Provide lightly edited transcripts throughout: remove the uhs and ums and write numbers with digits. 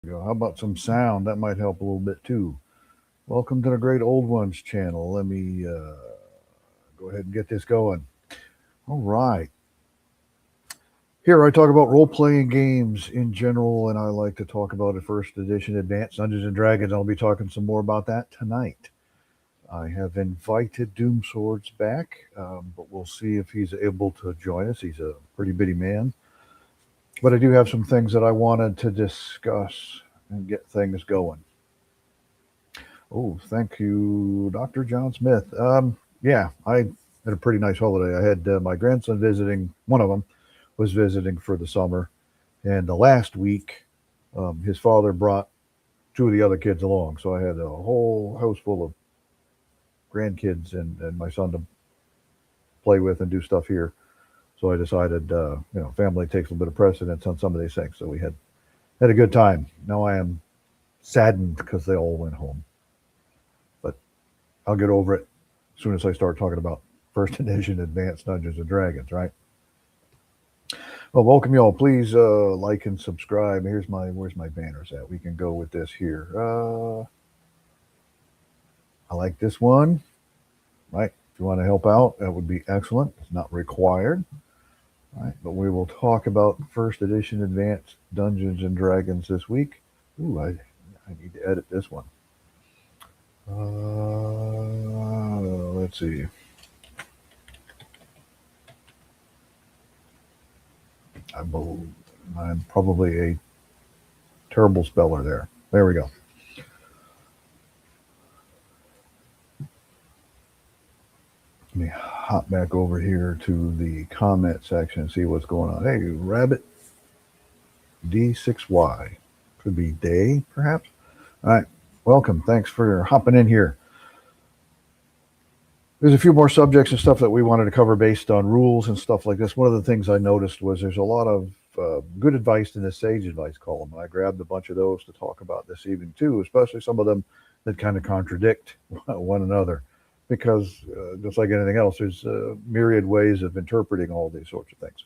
go. How about some sound? That might help a little bit too. Welcome to the Great Old Ones channel. Let me go ahead and get this going. All right. Here I talk about role playing games in general, and I like to talk about a first edition Advanced Dungeons and Dragons. I'll be talking some more about that tonight. I have invited Doom Swords back, but we'll see if he's able to join us. He's a pretty bitty man. But I do have some things that I wanted to discuss and get things going. Oh, thank you, Dr. John Smith. Yeah, I had a pretty nice holiday. I had my grandson visiting. One of them was visiting for the summer, and the last week, his father brought two of the other kids along. So I had a whole house full of grandkids and my son to play with and do stuff here. So I decided, family takes a little bit of precedence on some of these things. So we had a good time. Now I am saddened because they all went home, but I'll get over it as soon as I start talking about first edition Advanced Dungeons and Dragons. Right. Well, welcome y'all. Please like and subscribe. Where's my banners at? We can go with this here. I like this one. Right. If you want to help out, that would be excellent. It's not required. Right, but we will talk about first edition Advanced Dungeons and Dragons this week. Ooh, I need to edit this one. Let's see. I'm probably a terrible speller there. There we go. Let me hop back over here to the comment section and see what's going on. Hey, Rabbit D6Y. Could be Day, perhaps. All right. Welcome. Thanks for hopping in here. There's a few more subjects and stuff that we wanted to cover based on rules and stuff like this. One of the things I noticed was there's a lot of good advice in the Sage Advice column. I grabbed a bunch of those to talk about this evening, too, especially some of them that kind of contradict one another. Because just like anything else, there's myriad ways of interpreting all these sorts of things.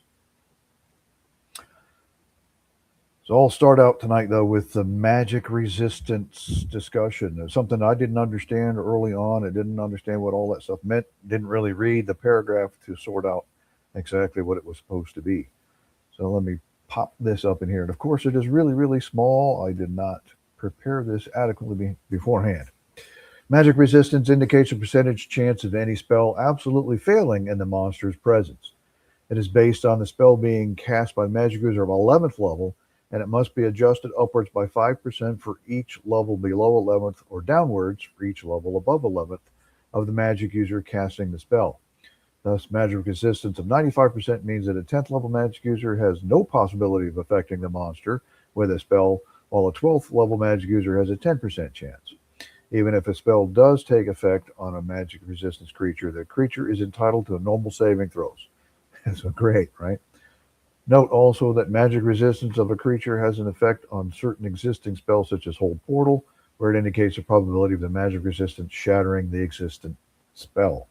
So I'll start out tonight, though, with the magic resistance discussion. It's something I didn't understand early on. I didn't understand what all that stuff meant. Didn't really read the paragraph to sort out exactly what it was supposed to be. So let me pop this up in here. And of course, it is really, really small. I did not prepare this adequately beforehand. Magic resistance indicates a percentage chance of any spell absolutely failing in the monster's presence. It is based on the spell being cast by magic user of 11th level, and it must be adjusted upwards by 5% for each level below 11th or downwards for each level above 11th of the magic user casting the spell. Thus, magic resistance of 95% means that a 10th level magic user has no possibility of affecting the monster with a spell, while a 12th level magic user has a 10% chance. Even if a spell does take effect on a magic resistance creature, the creature is entitled to normal saving throws. So great, right? Note also that magic resistance of a creature has an effect on certain existing spells, such as Hold Portal, where it indicates the probability of the magic resistance shattering the existing spell.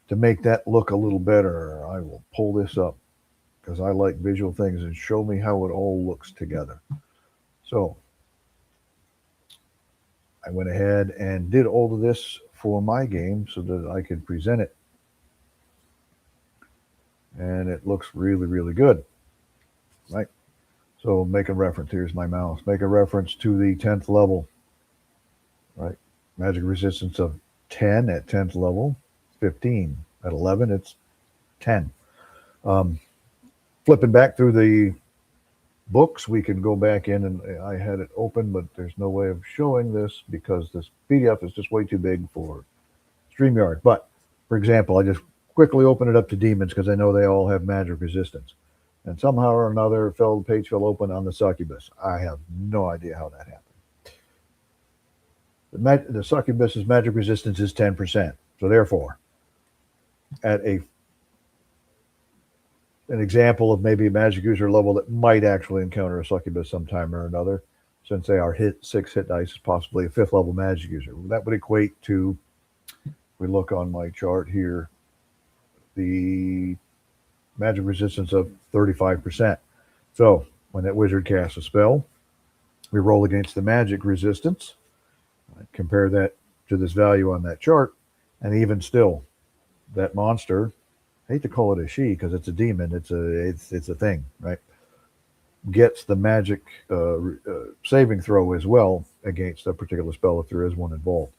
To make that look a little better, I will pull this up because I like visual things and show me how it all looks together. So I went ahead and did all of this for my game so that I could present it. And it looks really, really good, right? So make a reference. Here's my mouse. Make a reference to the 10th level, right? Magic resistance of 10 at 10th level, 15. At 11, it's 10. Flipping back through the books, we can go back in, and I had it open, but there's no way of showing this because this PDF is just way too big for StreamYard. But for example, I just quickly open it up to demons because I know they all have magic resistance, and somehow or another the page fell open on the succubus. I have no idea how that happened. The succubus's magic resistance is 10%, so therefore at an example of maybe a magic user level that might actually encounter a succubus sometime or another, since they are 6 hit dice, is possibly a 5th level magic user. That would equate to, if we look on my chart here, the magic resistance of 35%. So when that wizard casts a spell, We roll against the magic resistance, compare that to this value on that chart, and even still, that monster, I hate to call it a she because it's a demon, it's a thing, right? Gets the magic saving throw as well against a particular spell if there is one involved.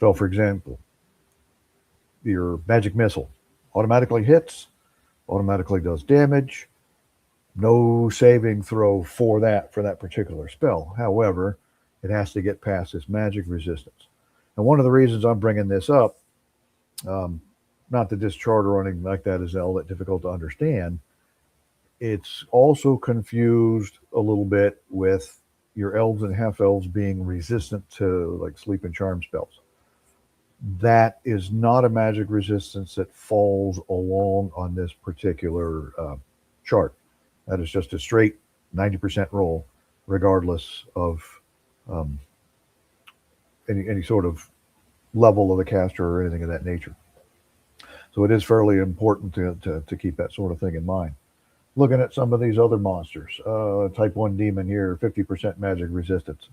So, for example, your magic missile automatically hits, automatically does damage, no saving throw for that particular spell. However, it has to get past this magic resistance. And one of the reasons I'm bringing this up, not that this chart or anything like that is all that difficult to understand, it's also confused a little bit with your elves and half elves being resistant to like sleep and charm spells. That is not a magic resistance that falls along on this particular chart. That is just a straight 90% roll, regardless of any sort of level of the caster or anything of that nature. So it is fairly important to keep that sort of thing in mind. Looking at some of these other monsters, type 1 demon here, 50% magic resistance.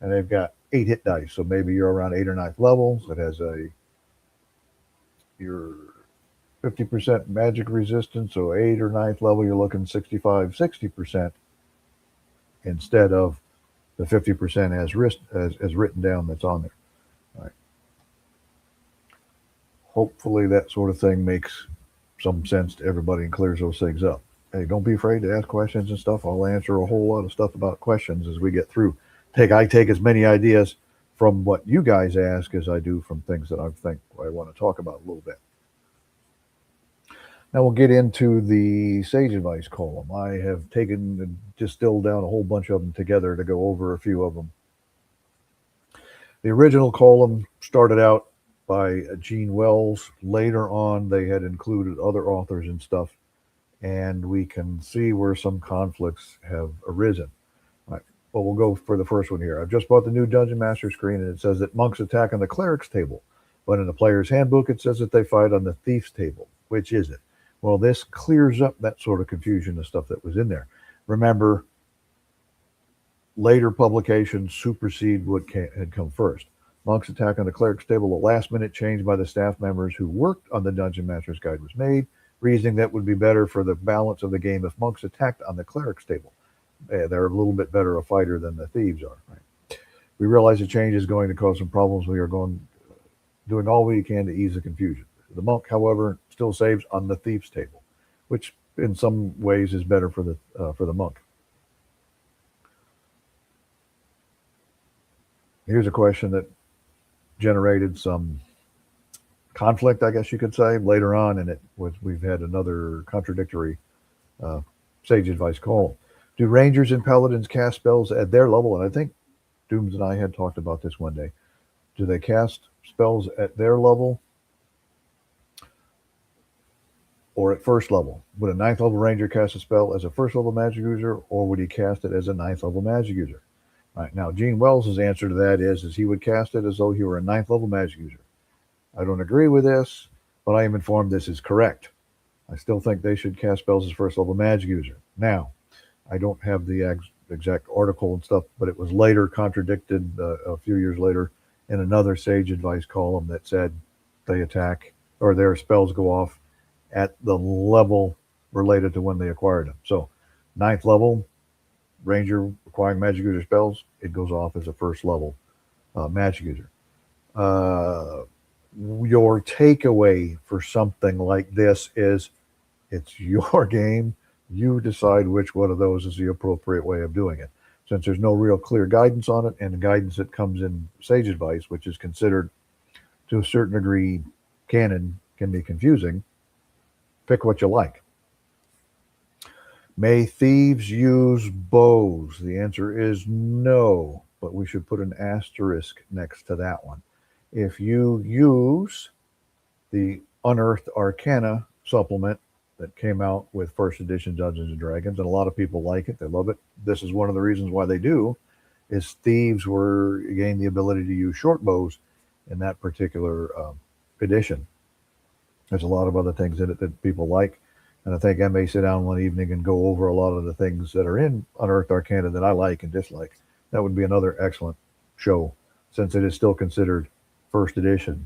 And they've got 8 hit dice, so maybe you're around 8th or 9th levels. It has your 50% magic resistance, so 8th or 9th level, you're looking 65, 60% instead of the 50% as written down that's on there. All right. Hopefully that sort of thing makes some sense to everybody and clears those things up. Hey, don't be afraid to ask questions and stuff. I'll answer a whole lot of stuff about questions as we get through. I take as many ideas from what you guys ask as I do from things that I think I want to talk about a little bit. Now we'll get into the Sage Advice column. I have taken and distilled down a whole bunch of them together to go over a few of them. The original column started out by Gene Wells. Later on, they had included other authors and stuff, and we can see where some conflicts have arisen. All right. Well, we'll go for the first one here. I've just bought the new Dungeon Master screen, and it says that monks attack on the cleric's table. But in the player's handbook, it says that they fight on the thief's table. Which is it? Well, this clears up that sort of confusion and stuff that was in there. Remember, later publications supersede what had come first. Monks attack on the cleric's table, a last-minute change by the staff members who worked on the Dungeon Master's Guide was made, reasoning that would be better for the balance of the game if monks attacked on the cleric's table. They're a little bit better a fighter than the thieves are. Right? We realize the change is going to cause some problems. We are doing all we can to ease the confusion. The monk, however, still saves on the thief's table, which in some ways is better for the monk. Here's a question that generated some conflict, I guess you could say, later on, and we've had another contradictory Sage Advice call. Do Rangers and Paladins cast spells at their level? And I think Dooms and I had talked about this one day. Do they cast spells at their level or at first level? Would a 9th level Ranger cast a spell as a first level magic user, or would he cast it as a 9th level magic user? All right, now Gene Wells' answer to that is he would cast it as though he were a 9th level magic user. I don't agree with this, but I am informed this is correct. I still think they should cast spells as first level magic user. Now, I don't have the exact article and stuff, but it was later contradicted a few years later in another Sage Advice column that said they attack or their spells go off at the level related to when they acquired them. So 9th level Ranger acquiring magic user spells, it goes off as a first level magic user. Your takeaway for something like this is it's your game. You decide which one of those is the appropriate way of doing it. Since there's no real clear guidance on it, and the guidance that comes in Sage Advice, which is considered to a certain degree canon, can be confusing, pick what you like. May thieves use bows? The answer is no, but we should put an asterisk next to that one. If you use the Unearthed Arcana supplement that came out with first edition Dungeons and Dragons, and a lot of people like it, they love it. This is one of the reasons why they do, is thieves gained the ability to use short bows in that particular edition. There's a lot of other things in it that people like, and I think I may sit down one evening and go over a lot of the things that are in Unearthed Arcana that I like and dislike. That would be another excellent show, since it is still considered first edition,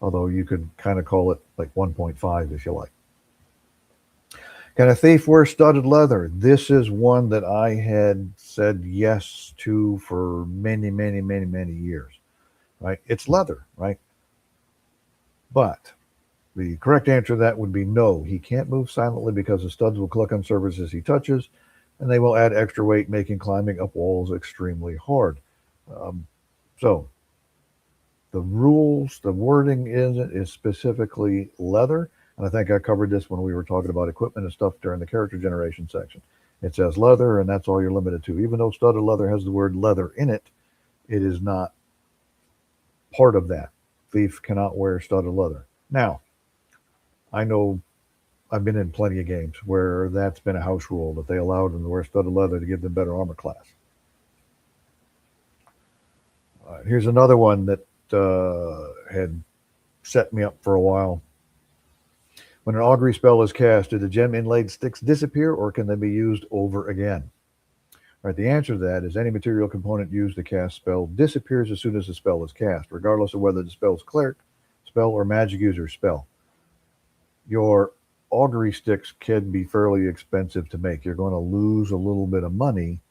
although you could kind of call it like 1.5 if you like. Can a thief wear studded leather? This is one that I had said yes to for many, many, many, many years. Right? It's leather, right? But the correct answer to that would be no. He can't move silently because the studs will click on surfaces he touches, and they will add extra weight, making climbing up walls extremely hard. Um, so the rules, the wording is specifically leather, and I think I covered this when we were talking about equipment and stuff during the character generation section. It says leather, and that's all you're limited to. Even though studded leather has the word leather in it, it is not part of that. Thief cannot wear studded leather. Now, I know I've been in plenty of games where that's been a house rule that they allowed them to wear studded leather to give them better armor class. Here's another one that had set me up for a while. When an augury spell is cast, do the gem inlaid sticks disappear, or can they be used over again? All right, the answer to that is any material component used to cast spell disappears as soon as the spell is cast, regardless of whether the spell is cleric spell or magic user spell. Your augury sticks can be fairly expensive to make. You're going to lose a little bit of money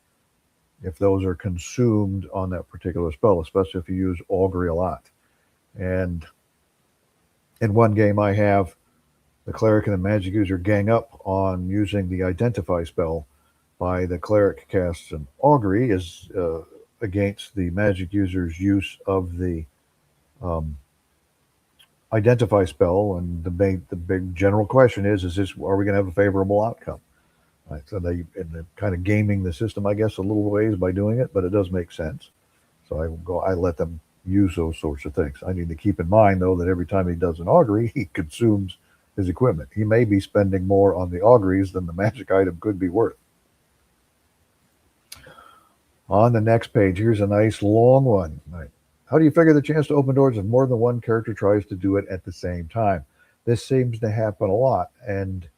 if those are consumed on that particular spell, especially if you use augury a lot. And in one game I have the cleric and the magic user gang up on using the identify spell. By the cleric casts an augury is against the magic user's use of the identify spell, and the big general question is this, are we going to have a favorable outcome? Right, so they're kind of gaming the system, I guess, a little ways by doing it, but it does make sense. So I let them use those sorts of things. I need to keep in mind, though, that every time he does an augury, he consumes his equipment. He may be spending more on the auguries than the magic item could be worth. On the next page, here's a nice long one. Right. How do you figure the chance to open doors if more than one character tries to do it at the same time? This seems to happen a lot, and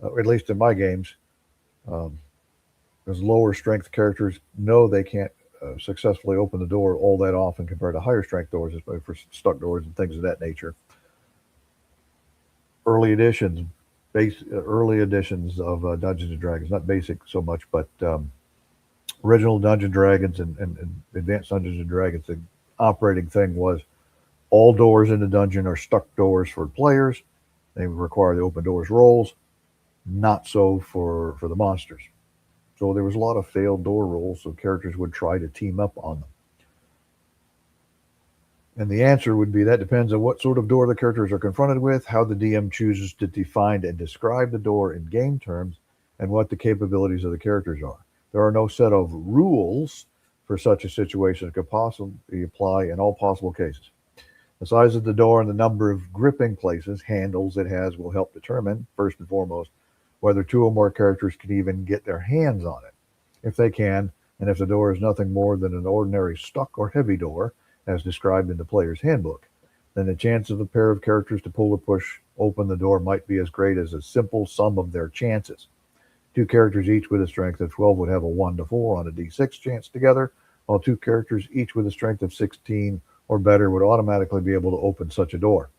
at least in my games, because lower strength characters know they can't successfully open the door all that often compared to higher strength doors, especially for stuck doors and things of that nature. Early editions of Dungeons and Dragons, not basic so much, but original Dungeons and Dragons and Advanced Dungeons and Dragons, the operating thing was all doors in the dungeon are stuck doors for players. They require the open doors rolls, not so for the monsters. So there was a lot of failed door rolls, so characters would try to team up on them. And the answer would be that depends on what sort of door the characters are confronted with, how the DM chooses to define and describe the door in game terms, and what the capabilities of the characters are. There are no set of rules for such a situation that could possibly apply in all possible cases. The size of the door and the number of gripping places, handles it has, will help determine, first and foremost, whether two or more characters can even get their hands on it. If they can, and if the door is nothing more than an ordinary stuck or heavy door, as described in the player's handbook, then the chance of a pair of characters to pull or push open the door might be as great as a simple sum of their chances. Two characters each with a strength of 12 would have a 1 to 4 on a d6 chance together, while two characters each with a strength of 16 or better would automatically be able to open such a door.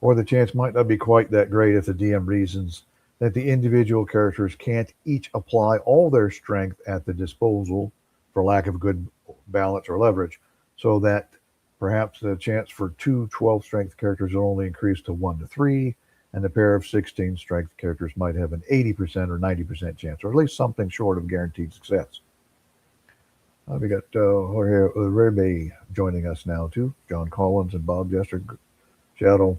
Or the chance might not be quite that great if the DM reasons that the individual characters can't each apply all their strength at the disposal for lack of good balance or leverage, so that perhaps the chance for two 12 strength characters will only increase to 1 to 3, and a pair of 16 strength characters might have an 80% or 90% chance, or at least something short of guaranteed success. We got Jorge Urebe joining us now too, John Collins and Bob Jester, Shadow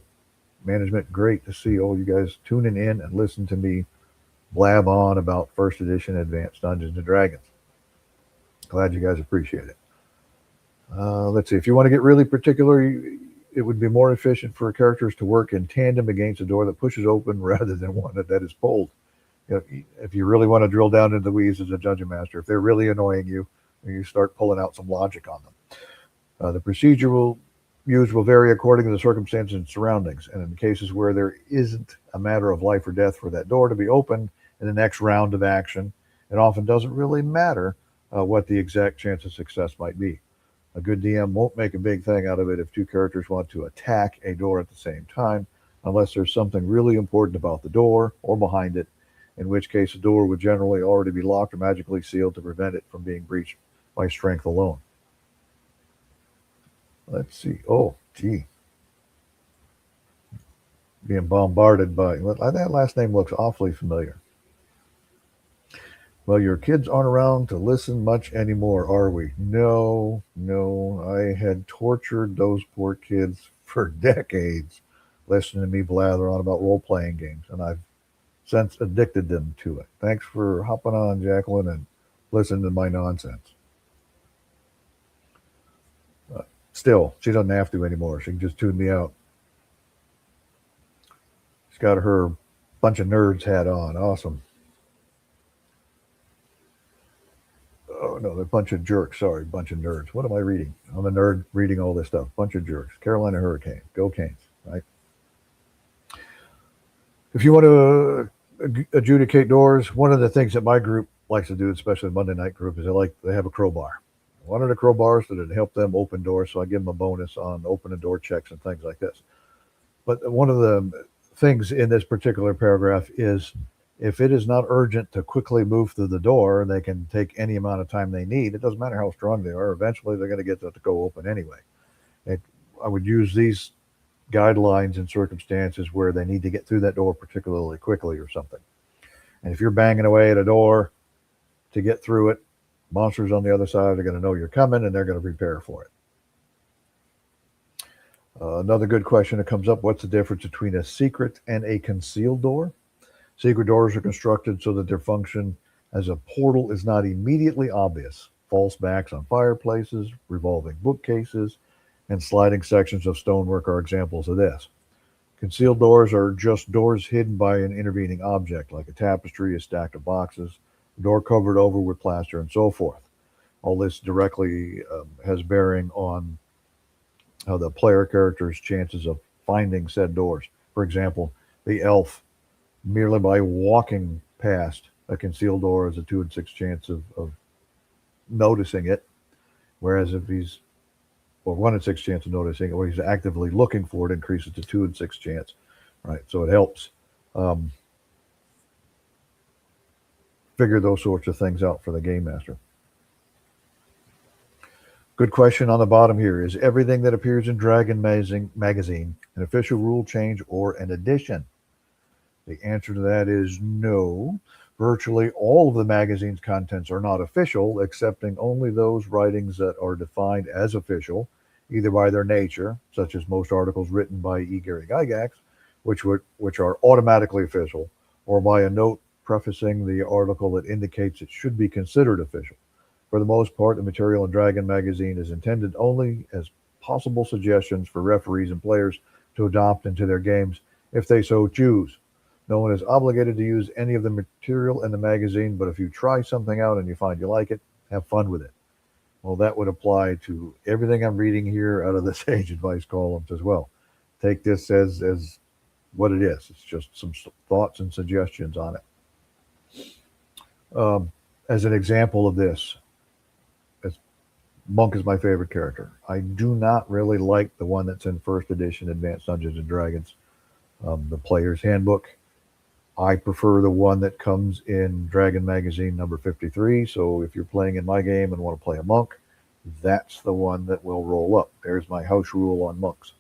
Management. Great to see all you guys tuning in and listen to me blab on about first edition Advanced Dungeons and Dragons. Glad you guys appreciate it. Let's see, if you want to get really particular, it would be more efficient for characters to work in tandem against a door that pushes open rather than one that is pulled. If you really want to drill down into the weeds as a dungeon master, if they're really annoying you, you start pulling out some logic on them. The procedure used will vary according to the circumstances and surroundings, and in cases where there isn't a matter of life or death for that door to be opened in the next round of action, it often doesn't really matter what the exact chance of success might be. A good DM won't make a big thing out of it if two characters want to attack a door at the same time, unless there's something really important about the door or behind it, in which case the door would generally already be locked or magically sealed to prevent it from being breached by strength alone. Let's see. Oh, gee. Being bombarded by that last name looks awfully familiar. Well, your kids aren't around to listen much anymore, are we? No, no. I had tortured those poor kids for decades listening to me blather on about role playing games, and I've since addicted them to it. Thanks for hopping on, Jacqueline, and listening to my nonsense. Still, she doesn't have to anymore. She can just tune me out. She's got her bunch of nerds hat on. Awesome. Oh no, they're a bunch of jerks. Sorry, bunch of nerds. What am I reading? I'm a nerd reading all this stuff. Bunch of jerks. Carolina Hurricanes. Go Canes. Right. If you want to adjudicate doors, one of the things that my group likes to do, especially the Monday night group, is they have a crowbar. One of the crowbars that help them open doors, so I give them a bonus on open door checks and things like this. But one of the things in this particular paragraph is if it is not urgent to quickly move through the door, they can take any amount of time they need. It doesn't matter how strong they are. Eventually, they're going to get to go open anyway. I would use these guidelines in circumstances where they need to get through that door particularly quickly or something. And if you're banging away at a door to get through it, monsters on the other side are going to know you're coming and they're going to prepare for it. Another good question that comes up, what's the difference between a secret and a concealed door? Secret doors are constructed so that their function as a portal is not immediately obvious. False backs on fireplaces, revolving bookcases, and sliding sections of stonework are examples of this. Concealed doors are just doors hidden by an intervening object, like a tapestry, a stack of boxes, a door covered over with plaster, and so forth. All this directly has bearing on how the player character's chances of finding said doors. For example, the elf, merely by walking past a concealed door, has a 2 in 6 chance of noticing it, whereas if he's 1 in 6 chance of noticing it, or he's actively looking for it, increases to 2 in 6 chance, right? So it helps figure those sorts of things out for the game master. Good question on the bottom here. Is everything that appears in Dragon Magazine an official rule change or an addition? The answer to that is no. Virtually all of the magazine's contents are not official, excepting only those writings that are defined as official, either by their nature, such as most articles written by E. Gary Gygax, which are automatically official, or by a note prefacing the article that indicates it should be considered official. For the most part, the material in Dragon Magazine is intended only as possible suggestions for referees and players to adopt into their games if they so choose. No one is obligated to use any of the material in the magazine, but if you try something out and you find you like it, have fun with it. Well, that would apply to everything I'm reading here out of the Sage Advice columns as well. Take this as what it is. It's just some thoughts and suggestions on it. As an example of this, Monk is my favorite character. I do not really like the one that's in first edition Advanced Dungeons and Dragons, the Player's Handbook. I prefer the one that comes in Dragon Magazine number 53. So if you're playing in my game and want to play a monk, that's the one that will roll up. There's my house rule on monks.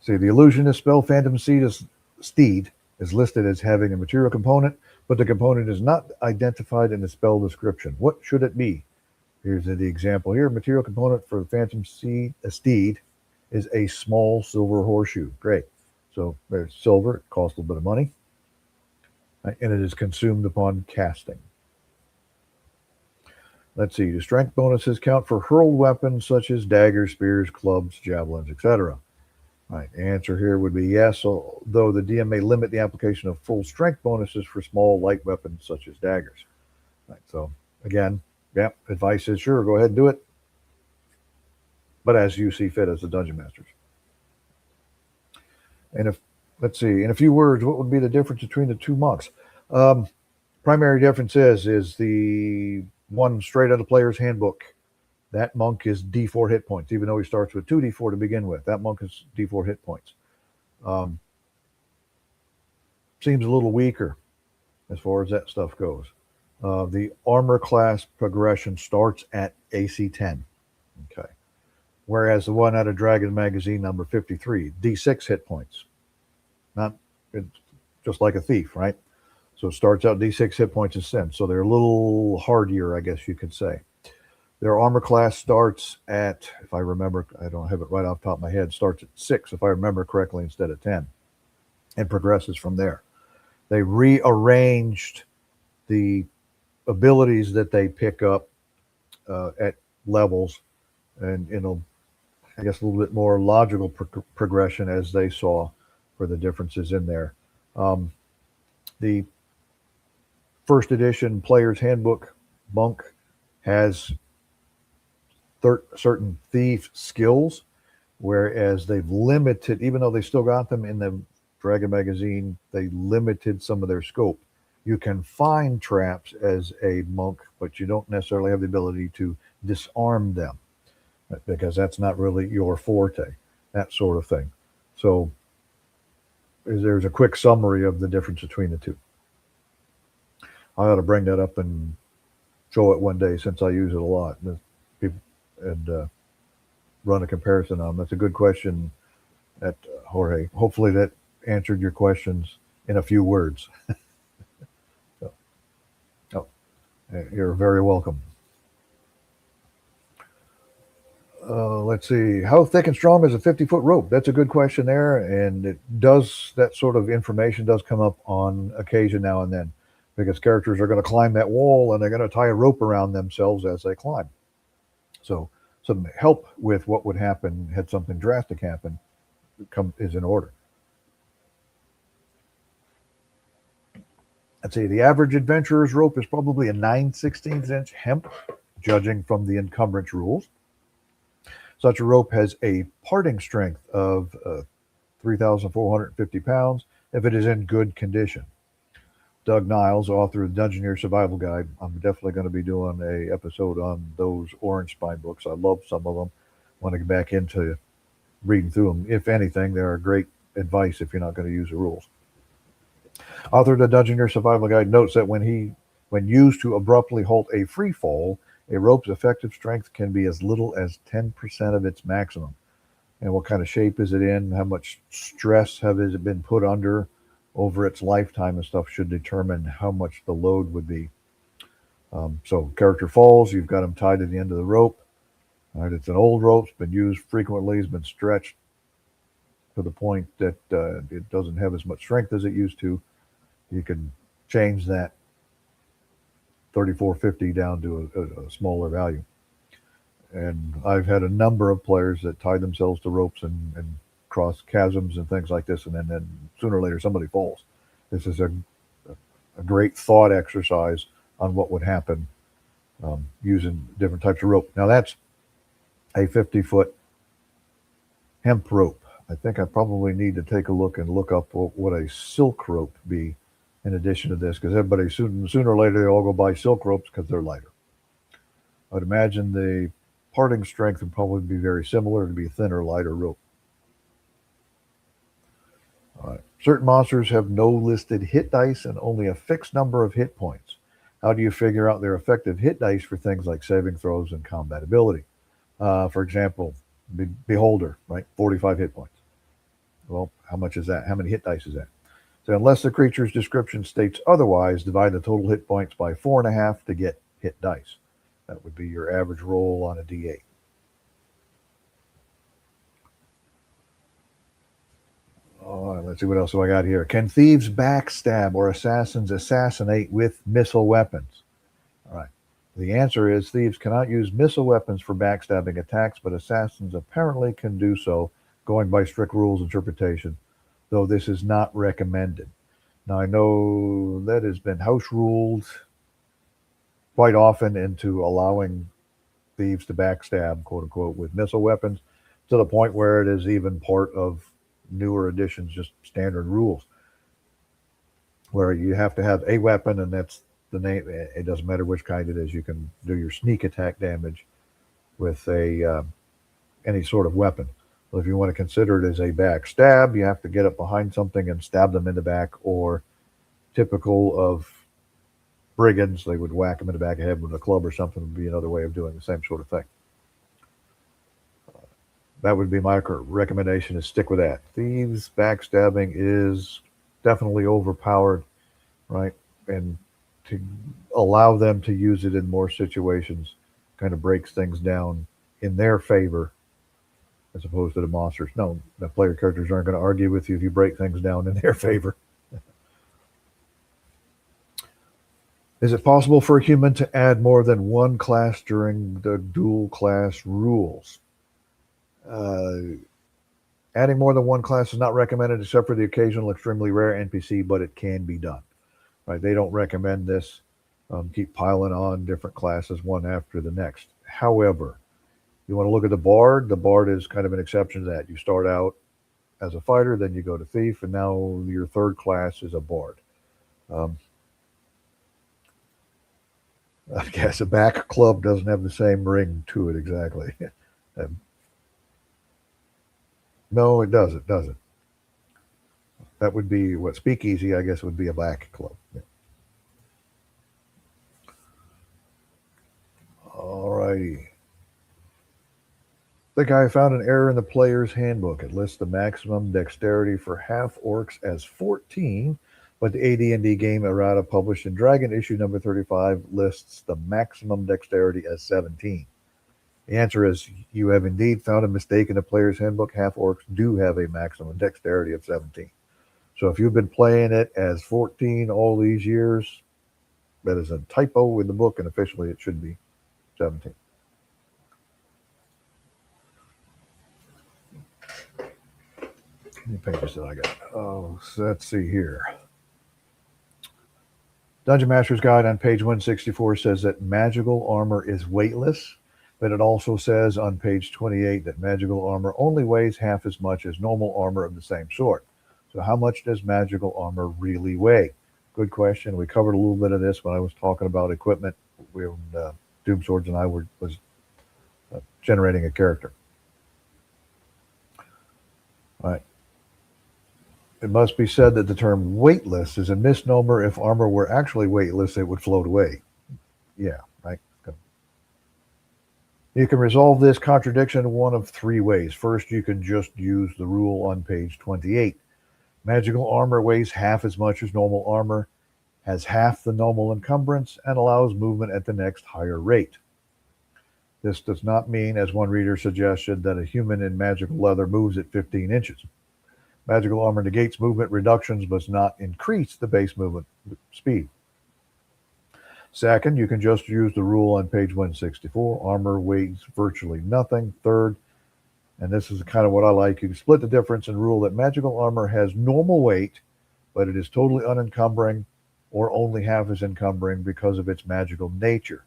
See, the illusionist spell Phantom Steed is listed as having a material component, but the component is not identified in the spell description. What should it be? Here's the example here. Material component for the Phantom Steed is a small silver horseshoe. Great. So there's silver. It costs a little bit of money. And it is consumed upon casting. Let's see. Do strength bonuses count for hurled weapons such as daggers, spears, clubs, javelins, etc.? Right. The answer here would be yes, although the DM may limit the application of full strength bonuses for small, light weapons such as daggers. Right. So, again, yeah, advice is sure, go ahead and do it. But as you see fit as the Dungeon Masters. And let's see, in a few words, what would be the difference between the two monks? Primary difference is the one straight out of the player's handbook. That monk is D4 hit points, even though he starts with 2D4 to begin with. That monk is D4 hit points. Seems a little weaker as far as that stuff goes. The armor class progression starts at AC 10. Okay. Whereas the one out of Dragon Magazine number 53, D6 hit points. Not it's just like a thief, right? So it starts out D6 hit points instead. So they're a little hardier, I guess you could say. Their armor class starts at, if I remember, I don't have it right off the top of my head, starts at 6, if I remember correctly, instead of 10, and progresses from there. They rearranged the abilities that they pick up at levels, and I guess a little bit more logical progression as they saw for the differences in there. The first edition player's handbook monk has certain thief skills, whereas they've limited, even though they still got them in the Dragon Magazine, they limited some of their scope. You can find traps as a monk, but you don't necessarily have the ability to disarm them because that's not really your forte, that sort of thing. So there's a quick summary of the difference between the two. I ought to bring that up and show it one day since I use it a lot. And run a comparison on them. That's a good question, at Jorge. Hopefully that answered your questions in a few words. So, you're very welcome. Let's see. How thick and strong is a 50-foot rope? That's a good question there, and that sort of information does come up on occasion now and then, because characters are going to climb that wall and they're going to tie a rope around themselves as they climb. So some help with what would happen had something drastic happen is in order. Let's see, the average adventurer's rope is probably a 9/16 inch hemp, judging from the encumbrance rules. Such a rope has a parting strength of 3,450 pounds if it is in good condition. Doug Niles, author of the Dungeoneer Survival Guide. I'm definitely going to be doing a episode on those Orange Spine books. I love some of them. Want to get back into reading through them. If anything, they are great advice if you're not going to use the rules. Author of the Dungeoneer Survival Guide notes that when used to abruptly halt a free fall, a rope's effective strength can be as little as 10% of its maximum. And what kind of shape is it in? How much stress has it been put under over its lifetime and stuff should determine how much the load would be. So character falls, you've got him tied to the end of the rope. All right, it's an old rope, it's been used frequently, it's been stretched to the point that it doesn't have as much strength as it used to. You can change that 3450 down to a smaller value. And I've had a number of players that tie themselves to ropes and cross chasms and things like this, and then sooner or later somebody falls. This is a great thought exercise on what would happen using different types of rope. Now that's a 50-foot hemp rope. I think I probably need to take a look and look up what a silk rope be in addition to this, because everybody sooner or later they all go buy silk ropes because they're lighter. I'd imagine the parting strength would probably be very similar. It'd be a thinner, lighter rope. All right. Certain monsters have no listed hit dice and only a fixed number of hit points. How do you figure out their effective hit dice for things like saving throws and combat ability? For example, Beholder, right? 45 hit points. Well, how much is that? How many hit dice is that? So unless the creature's description states otherwise, divide the total hit points by 4.5 to get hit dice. That would be your average roll on a D8. Let's see what else do I got here. Can thieves backstab or assassins assassinate with missile weapons? All right. The answer is thieves cannot use missile weapons for backstabbing attacks, but assassins apparently can do so, going by strict rules interpretation, though this is not recommended. Now, I know that has been house ruled quite often into allowing thieves to backstab, quote unquote, with missile weapons, to the point where it is even part of newer editions, just standard rules, where you have to have a weapon, and that's the name. It doesn't matter which kind it is. You can do your sneak attack damage with a any sort of weapon. Well, if you want to consider it as a back stab, you have to get up behind something and stab them in the back, or typical of brigands, they would whack them in the back of the head with a club or something, would be another way of doing the same sort of thing. That would be my recommendation, is stick with that. Thieves backstabbing is definitely overpowered, right? And to allow them to use it in more situations kind of breaks things down in their favor as opposed to the monsters. No, the player characters aren't going to argue with you if you break things down in their favor. Is it possible for a human to add more than one class during the dual class rules? Adding more than one class is not recommended except for the occasional extremely rare NPC, but it can be done. Right? They don't recommend this. Keep piling on different classes one after the next. However, you want to look at the bard. The bard is kind of an exception to that. You start out as a fighter, then you go to thief, and now your third class is a bard. I guess a back club doesn't have the same ring to it exactly. No, it doesn't. Doesn't. That would be what speakeasy, I guess, would be a back club. Yeah. All righty. I think I found an error in the player's handbook. It lists the maximum dexterity for half orcs as 14, but the AD&D game Eratta published in Dragon issue number 35 lists the maximum dexterity as 17. The answer is you have indeed found a mistake in the player's handbook. Half orcs do have a maximum dexterity of 17. So if you've been playing it as 14 all these years, that is a typo in the book, and officially it should be 17. How many pages did I got? Oh, so let's see here. Dungeon Master's Guide on page 164 says that magical armor is weightless, but it also says on page 28 that magical armor only weighs half as much as normal armor of the same sort. So how much does magical armor really weigh? Good question. We covered a little bit of this when I was talking about equipment. When Doom Swords and I was generating a character. All right. It must be said that the term weightless is a misnomer. If armor were actually weightless, it would float away. Yeah, right. You can resolve this contradiction one of three ways. First, you can just use the rule on page 28. Magical armor weighs half as much as normal armor, has half the normal encumbrance, and allows movement at the next higher rate. This does not mean, as one reader suggested, that a human in magical leather moves at 15 inches. Magical armor negates movement reductions, but does not increase the base movement speed. Second, you can just use the rule on page 164. Armor weighs virtually nothing. Third, and this is kind of what I like, you can split the difference and rule that magical armor has normal weight, but it is totally unencumbering or only half as encumbering because of its magical nature.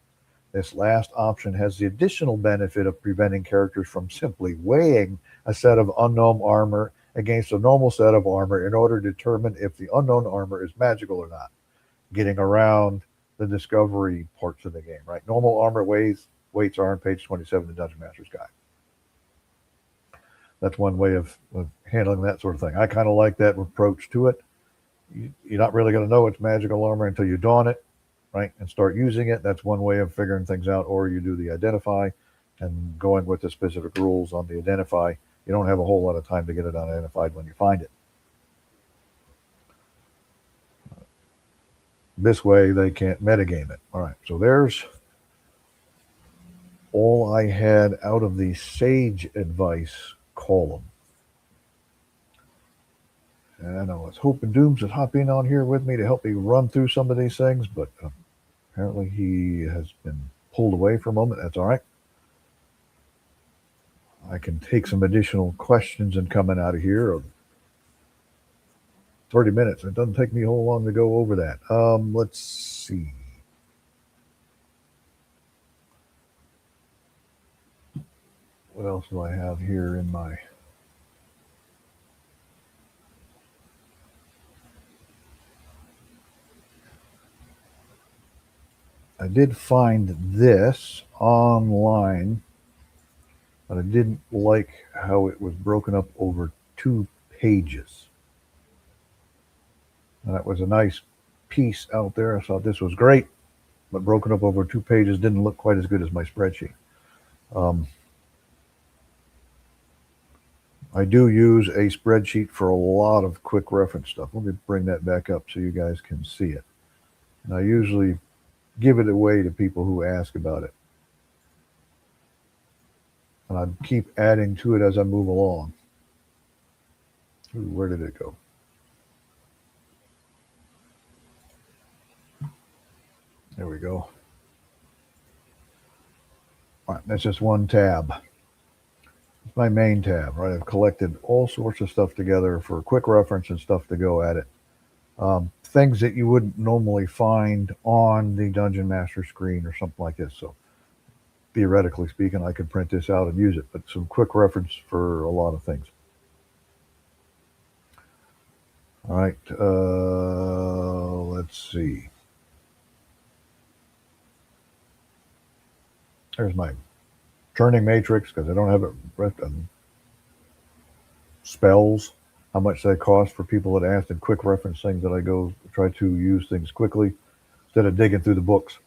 This last option has the additional benefit of preventing characters from simply weighing a set of unknown armor against a normal set of armor in order to determine if the unknown armor is magical or not, getting around the discovery parts of the game, right? Normal armor weights are on page 27 of the Dungeon Master's Guide. That's one way of handling that sort of thing. I kind of like that approach to it. You're not really going to know it's magical armor until you don it, right, and start using it. That's one way of figuring things out. Or you do the identify and going with the specific rules on the identify. You don't have a whole lot of time to get it unidentified when you find it. This way they can't metagame it. All right, so there's all I had out of the sage advice column. And I was hoping Dooms would hop in on here with me to help me run through some of these things, but apparently he has been pulled away for a moment. That's all right. I can take some additional questions and coming out of here. 30 minutes. It doesn't take me a whole long to go over that. Let's see. What else do I have here in my... I did find this online, but I didn't like how it was broken up over 2 pages. And that was a nice piece out there. I thought this was great, but broken up over 2 pages didn't look quite as good as my spreadsheet. Um, I do use a spreadsheet for a lot of quick reference stuff. Let me bring that back up so you guys can see it. And I usually give it away to people who ask about it. And I keep adding to it as I move along. Ooh, where did it go? There we go. All right, that's just one tab. It's my main tab, right? I've collected all sorts of stuff together for quick reference and stuff to go at it. Things that you wouldn't normally find on the Dungeon Master screen or something like this. So theoretically speaking, I could print this out and use it, but some quick reference for a lot of things. All right, let's see. There's my turning matrix because I don't have it written. Spells, how much they cost for people that asked, and quick reference things that I go try to use things quickly instead of digging through the books.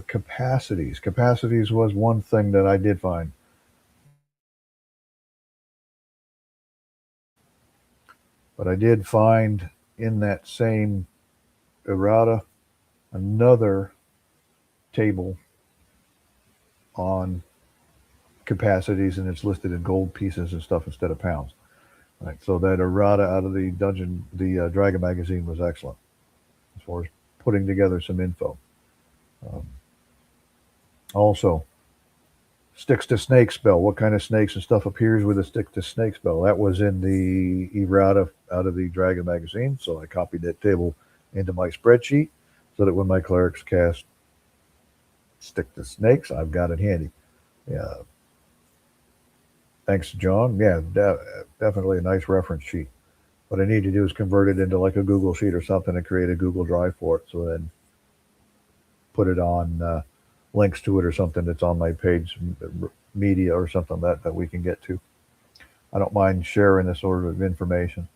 Capacities. Capacities was one thing that I did find. But I did find in that same errata another table on capacities, and it's listed in gold pieces and stuff instead of pounds. Right, so that errata out of the Dragon magazine was excellent as far as putting together some info. Um, Also, sticks to snake spell. What kind of snakes and stuff appears with a stick to snake spell? That was in the errata out of the Dragon magazine, so I copied that table into my spreadsheet so that when my clerics cast stick to snakes, I've got it handy. Yeah. Thanks, John. Yeah, definitely a nice reference sheet. What I need to do is convert it into like a Google sheet or something and create a Google Drive for it. So then put it on links to it or something that's on my page, media or something that we can get to. I don't mind sharing this sort of information.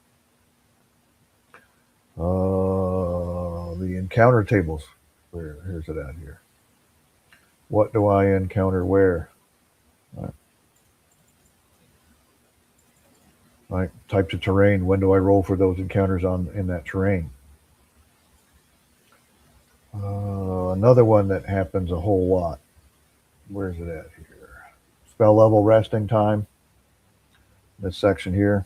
The encounter tables. Here's it out here. What do I encounter where? Right. Types of terrain. When do I roll for those encounters in that terrain? Another one that happens a whole lot. Where's it at here? Spell level resting time. This section here.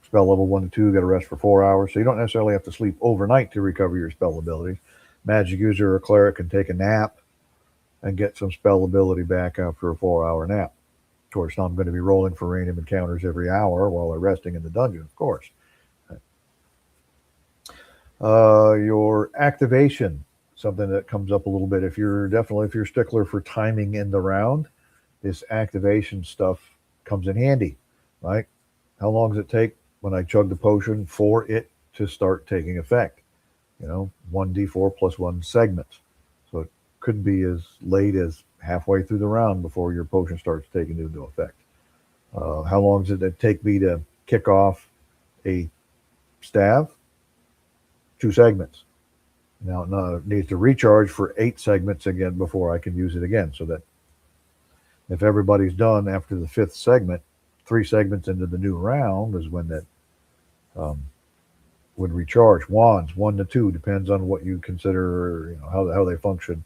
Spell level 1 to 2, got to rest for 4 hours. So you don't necessarily have to sleep overnight to recover your spell abilities. Magic user or cleric can take a nap and get some spell ability back after a 4-hour nap. Of course, now I'm going to be rolling for random encounters every hour while they're resting in the dungeon, of course. Your activation, something that comes up a little bit. If you're stickler for timing in the round, this activation stuff comes in handy, right? How long does it take when I chug the potion for it to start taking effect? 1d4 plus 1 segments. So it could be as late as halfway through the round before your potion starts taking into effect. How long does it take me to kick off a staff? 2 segments. Now it needs to recharge for 8 segments again before I can use it again. So that if everybody's done after the 5th segment, 3 segments into the new round is when that would recharge. Wands 1 to 2 depends on what you consider, how they function,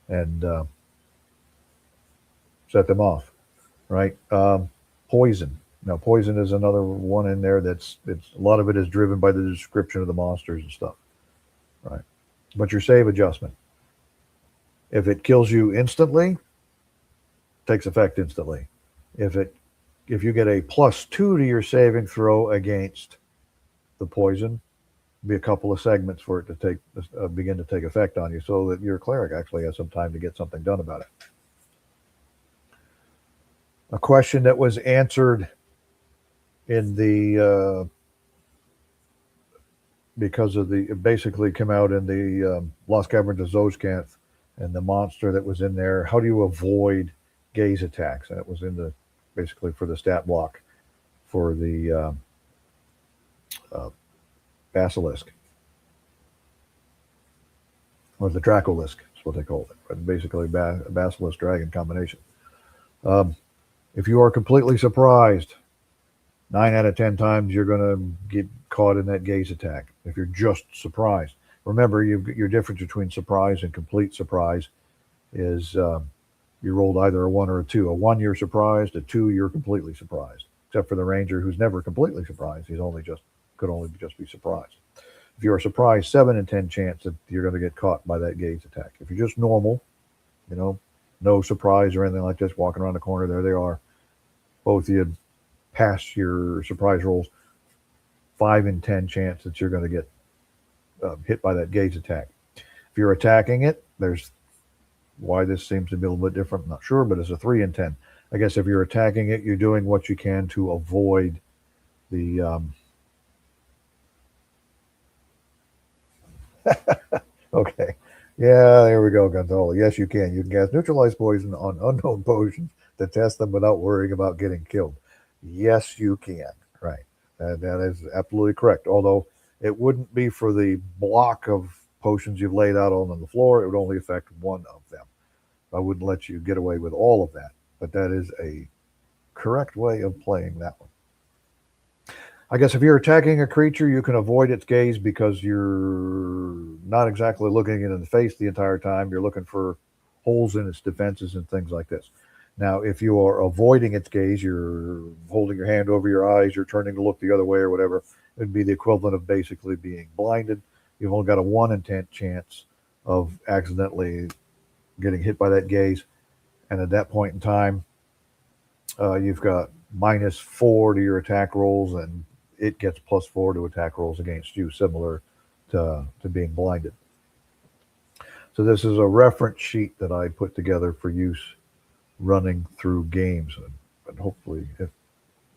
and set them off. Right. Poison. Now, poison is another one in there it's a lot of it is driven by the description of the monsters and stuff. Right. But your save adjustment, if it kills you instantly, takes effect instantly. If you get a +2 to your saving throw against the poison, be a couple of segments for it to begin to take effect on you, so that your cleric actually has some time to get something done about it. A question that was answered in the because of it basically came out in the Lost Caverns of Zozcanth and the monster that was in there. How do you avoid gaze attacks? And it was in the basically for the stat block for the uh, basilisk or the Dracolisk. That's what they called it. But basically, basilisk dragon combination. Um, if you are completely surprised, 9 out of 10 times you're going to get caught in that gaze attack. If you're just surprised, remember your difference between surprise and complete surprise is you rolled either a 1 or a 2. A 1 you're surprised, a 2 you're completely surprised. Except for the ranger who's never completely surprised. He's only just could only just be surprised. If you're surprised, 7 in 10 chance that you're going to get caught by that gaze attack. If you're just normal, you know, no surprise or anything like this, walking around the corner, there they are. Both of you pass your surprise rolls. 5 in 10 chance that you're going to get hit by that gaze attack. If you're attacking it, there's why this seems to be a little bit different. I'm not sure, but it's a 3 in 10. I guess if you're attacking it, you're doing what you can to avoid the. Okay. Yeah, there we go, Gonzalo. Yes, you can. You can cast neutralize poison on unknown potions to test them without worrying about getting killed. Yes, you can. Right. That is absolutely correct. Although it wouldn't be for the block of potions you've laid out on the floor. It would only affect one of them. I wouldn't let you get away with all of that. But that is a correct way of playing that one. I guess if you're attacking a creature, you can avoid its gaze because you're not exactly looking it in the face the entire time. You're looking for holes in its defenses and things like this. Now, if you are avoiding its gaze, you're holding your hand over your eyes, you're turning to look the other way or whatever, it'd be the equivalent of basically being blinded. You've only got a 1 in 10 chance of accidentally getting hit by that gaze. And at that point in time, you've got -4 to your attack rolls, and it gets +4 to attack rolls against you, similar to being blinded. So this is a reference sheet that I put together for use running through games, and hopefully,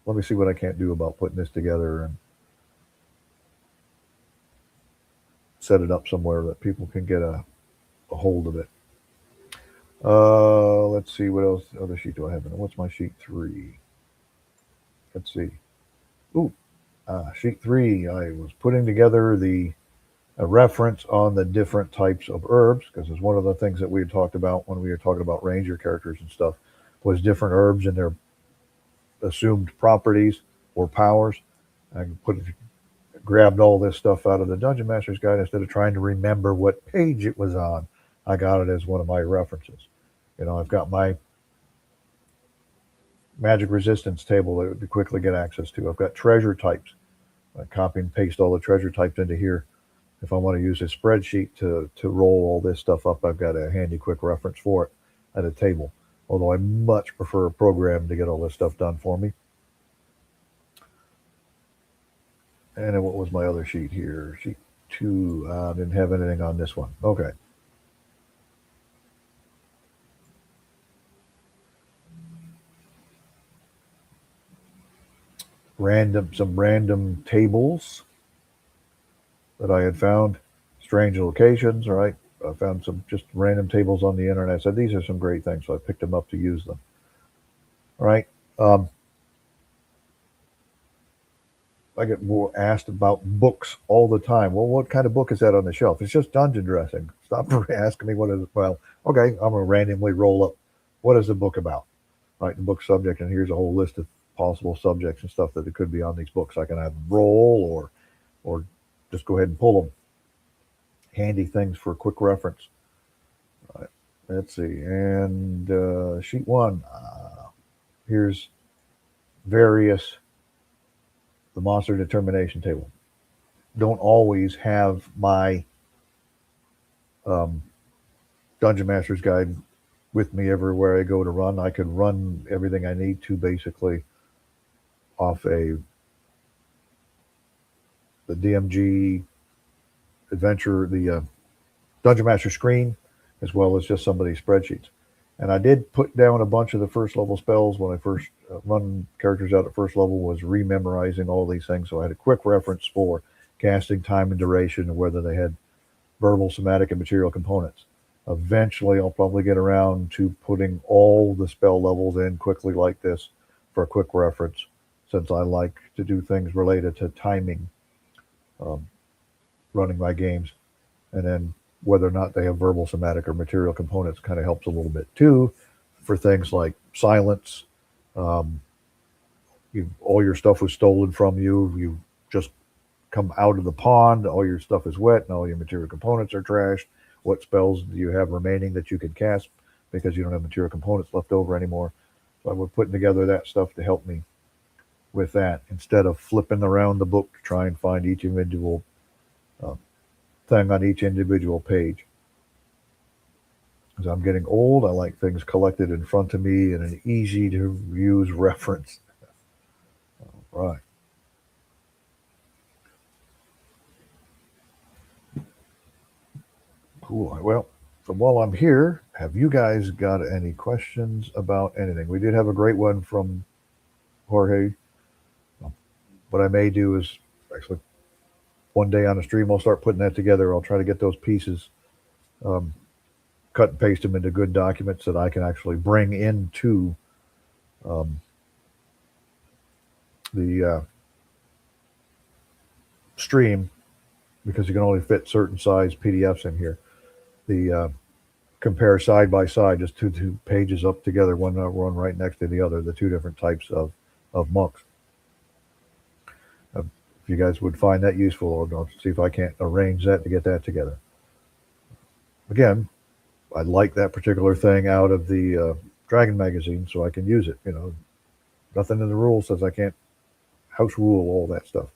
let me see what I can't do about putting this together and set it up somewhere that people can get a hold of it. Let's see what else. Other sheet do I have in it? What's my sheet 3? Let's see. Ooh, sheet 3. I was putting together a reference on the different types of herbs, because it's one of the things that we had talked about when we were talking about ranger characters and stuff, was different herbs and their assumed properties or powers. I grabbed all this stuff out of the Dungeon Master's Guide instead of trying to remember what page it was on. I got it as one of my references. I've got my magic resistance table that would quickly get access to. I've got treasure types. I copy and paste all the treasure types into here. If I want to use a spreadsheet to roll all this stuff up, I've got a handy quick reference for it at a table. Although I much prefer a program to get all this stuff done for me. And then what was my other sheet here? Sheet 2. I didn't have anything on this one. Okay. Some random tables that I had found, strange locations, right? I found some just random tables on the internet. I said, these are some great things, so I picked them up to use them. All right. I get more asked about books all the time. Well, what kind of book is that on the shelf? It's just dungeon dressing. Stop asking me what is it. Well, okay, I'm going to randomly roll up. What is the book about? Right, the book subject, and here's a whole list of possible subjects and stuff that it could be on these books. I can have them roll or just go ahead and pull them. Handy things for quick reference. All right, let's see. And sheet 1. Here's various the monster determination table. Don't always have my Dungeon Master's Guide with me everywhere I go to run. I could run everything I need to basically off the DMG adventure, the Dungeon Master screen, as well as just some of these spreadsheets. And I did put down a bunch of the first level spells when I first run characters out at first level, was rememorizing all these things. So I had a quick reference for casting time and duration, and whether they had verbal, somatic, and material components. Eventually, I'll probably get around to putting all the spell levels in quickly like this for a quick reference, since I like to do things related to timing, um, running my games. And then whether or not they have verbal, somatic, or material components kind of helps a little bit too for things like silence. Um, all your stuff was stolen from you. You just come out of the pond. All your stuff is wet, and all your material components are trashed. What spells do you have remaining that you can cast because you don't have material components left over anymore? So I was putting together that stuff to help me with that instead of flipping around the book to try and find each individual uh, thing on each individual page. As I'm getting old, I like things collected in front of me in an easy to use reference. All right. Cool. Well, so while I'm here, have you guys got any questions about anything? We did have a great one from Jorge. What I may do is actually one day on the stream, I'll start putting that together. I'll try to get those pieces, um, cut and paste them into good documents that I can actually bring into um, the stream, because you can only fit certain size PDFs in here. The compare side by side, just two pages up together, one right next to the other, the two different types of monks. If you guys would find that useful, I'll see if I can't arrange that to get that together. Again, I like that particular thing out of the Dragon magazine, so I can use it. Nothing in the rules says I can't house rule all that stuff.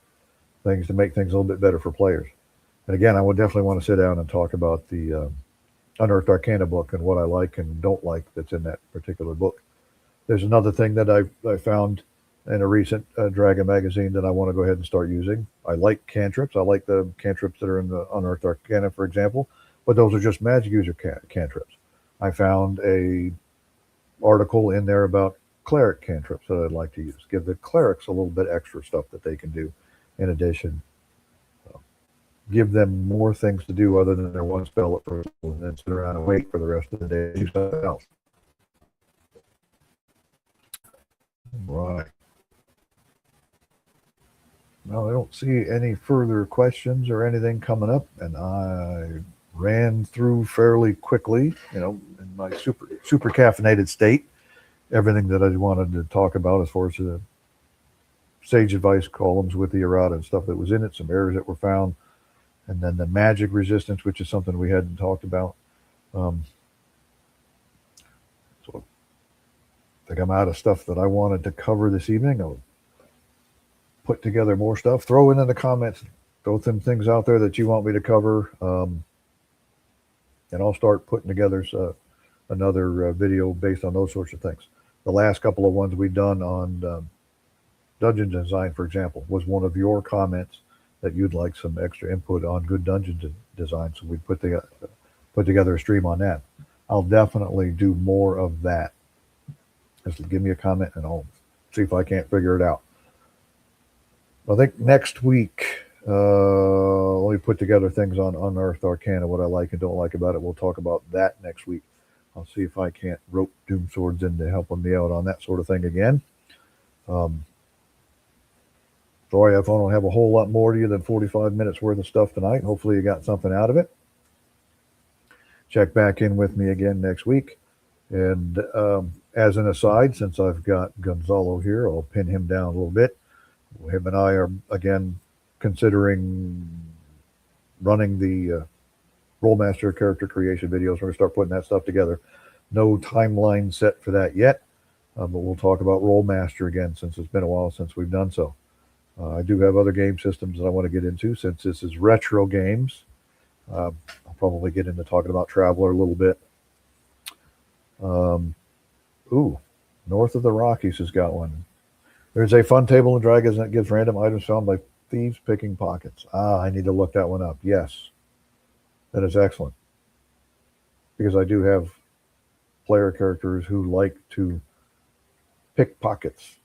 Things to make things a little bit better for players. And again, I would definitely want to sit down and talk about the Unearthed Arcana book and what I like and don't like that's in that particular book. There's another thing that I found in a recent Dragon magazine that I want to go ahead and start using. I like cantrips. I like the cantrips that are in the Unearthed Arcana, for example, but those are just magic user cantrips. I found a article in there about cleric cantrips that I'd like to use. Give the clerics a little bit extra stuff that they can do in addition. Give them more things to do other than their one spell at first, and then sit around and wait for the rest of the day to do something else. Right. Well, I don't see any further questions or anything coming up, and I ran through fairly quickly, in my super caffeinated state, everything that I wanted to talk about as far as the sage advice columns with the errata and stuff that was in it, some errors that were found, and then the magic resistance, which is something we hadn't talked about. So I think I'm out of stuff that I wanted to cover this evening. I'll put together more stuff. Throw in the comments. Throw some things out there that you want me to cover. And I'll start putting together another video based on those sorts of things. The last couple of ones we've done on dungeon design, for example, was one of your comments that you'd like some extra input on good dungeon design. So we put together a stream on that. I'll definitely do more of that. Just give me a comment and I'll see if I can't figure it out. I think next week, let me put together things on Unearthed Arcana, what I like and don't like about it. We'll talk about that next week. I'll see if I can't rope Doom Swords into helping me out on that sort of thing again. Sorry if I don't have a whole lot more to you than 45 minutes worth of stuff tonight. Hopefully you got something out of it. Check back in with me again next week. And as an aside, since I've got Gonzalo here, I'll pin him down a little bit. Him and I are, again, considering running the Rollmaster character creation videos. We're going to start putting that stuff together. No timeline set for that yet, but we'll talk about Rollmaster again since it's been a while since we've done so. I do have other game systems that I want to get into since this is retro games. I'll probably get into talking about Traveler a little bit. North of the Rockies has got one. There's a fun table in Dragons that gives random items found by thieves picking pockets. I need to look that one up. Yes, that is excellent. Because I do have player characters who like to pick pockets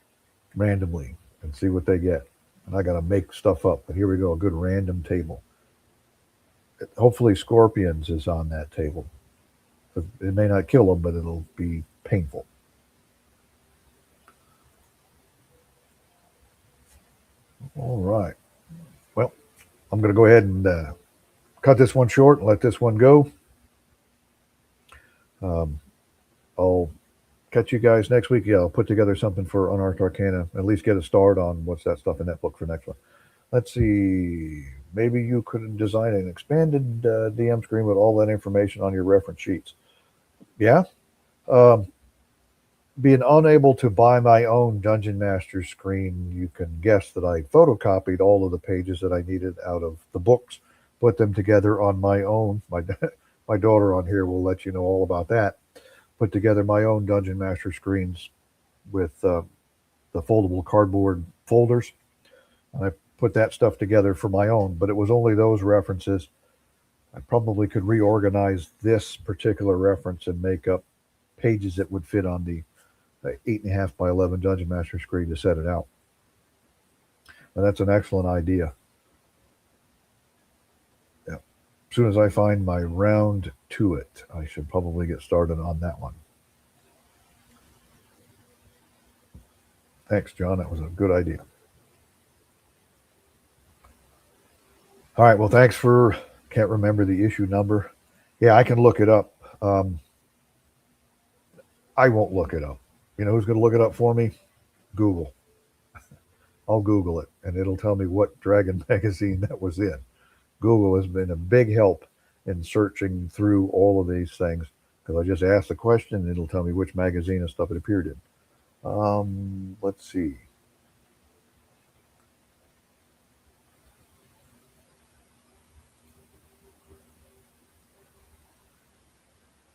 randomly and see what they get. And I got to make stuff up. But here we go, a good random table. Hopefully scorpions is on that table. It may not kill them, but it'll be painful. All right. Well, I'm going to go ahead and cut this one short and let this one go. I'll catch you guys next week. Yeah, I'll put together something for Unearthed Arcana. At least get a start on what's that stuff in that book for next one. Let's see. Maybe you could design an expanded DM screen with all that information on your reference sheets. Yeah. Being unable to buy my own Dungeon Master screen, you can guess that I photocopied all of the pages that I needed out of the books, put them together on my own. My daughter on here will let you know all about that. Put together my own Dungeon Master screens with the foldable cardboard folders. And I put that stuff together for my own, but it was only those references. I probably could reorganize this particular reference and make up pages that would fit on the 8.5 by 11 Dungeon Master screen to set it out. And that's an excellent idea. Yeah. As soon as I find my round to it, I should probably get started on that one. Thanks, John. That was a good idea. All right. Well, thanks for. Can't remember the issue number. Yeah, I can look it up. I won't look it up. You know who's going to look it up for me? Google. I'll Google it, and it'll tell me what Dragon magazine that was in. Google has been a big help in searching through all of these things because I just ask the question, and it'll tell me which magazine and stuff it appeared in. Let's see.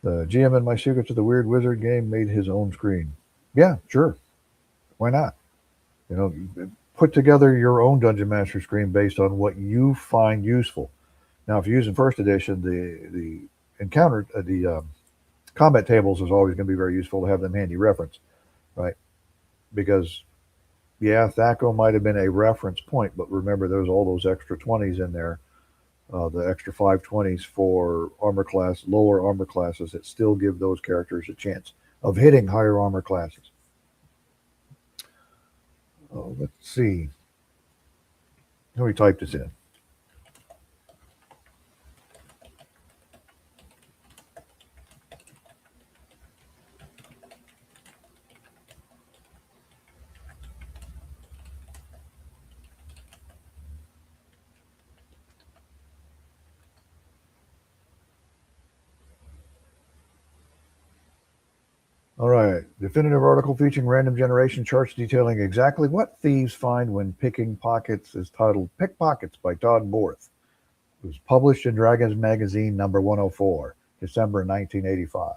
The GM in my Secrets of the Weird Wizard game made his own screen. Yeah, sure. Why not? You know, put together your own Dungeon Master screen based on what you find useful. Now, if you're using first edition, the encounter the combat tables is always going to be very useful to have them handy reference, right? Because yeah, Thaco might have been a reference point, but remember there's all those extra 20s in there, the extra 520s for armor class, lower armor classes that still give those characters a chance of hitting higher armor classes. Let's see. Let me type this in. All right. Definitive article featuring random generation charts detailing exactly what thieves find when picking pockets is titled Pickpockets by Todd Borth. It was published in Dragons Magazine number 104, December 1985.